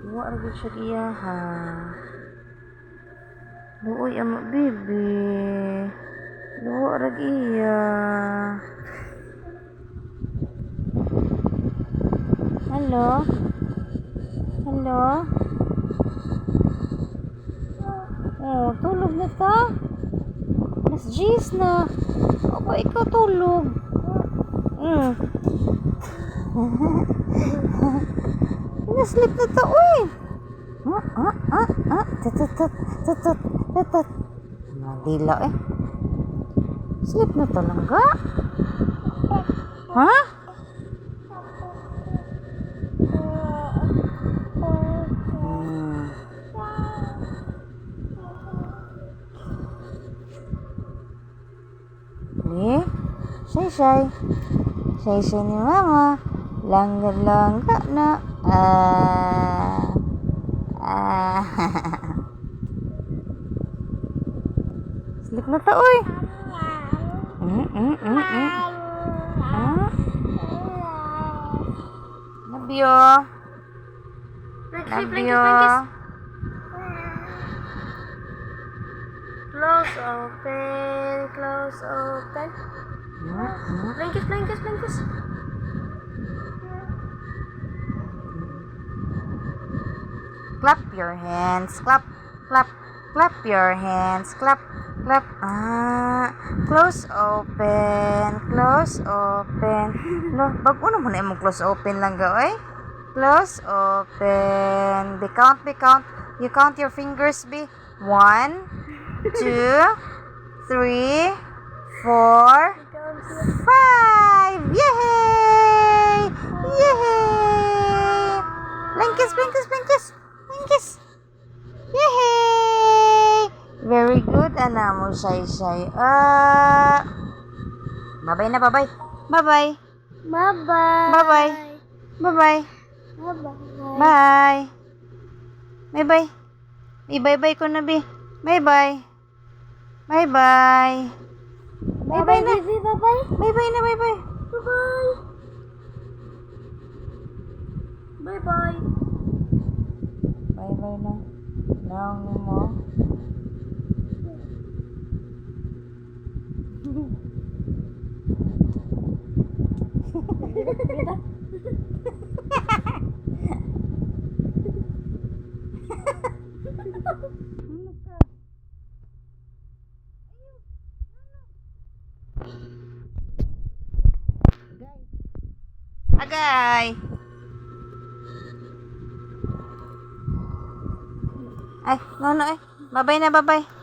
Luwa ra gyud siya giyaha. Luoy ama bibi. Luwa ra iya. Hello? Hello? Oh, tulog na ta? Mas G's na. Aba, ikaw tulog. Sleep na to, uy. Tatat. Nadila eh. Sleep na talaga. Ha? Eh, Shay. Shay ni mama. Langga na. Sleep na ta, uy. Nabio. Nabio. Close open. Blankets. Clap your hands. Clap your hands. Clap. Close open. No, bago na muna imong close open lang oy. Close open. Be count. You count your fingers, be. 1, 2, 3, 4, 5. Yay! Blankets. Yay! Very good, ana mo, Shay. Bye-bye na, bye-bye. Bye-bye. Bye-bye. Bye-bye ko na, Bi. Bye-bye. Bye-bye na. Bye-bye. Bye-bye na. Naong mo. Agay. Ay, no. Bye-bye na, bye-bye.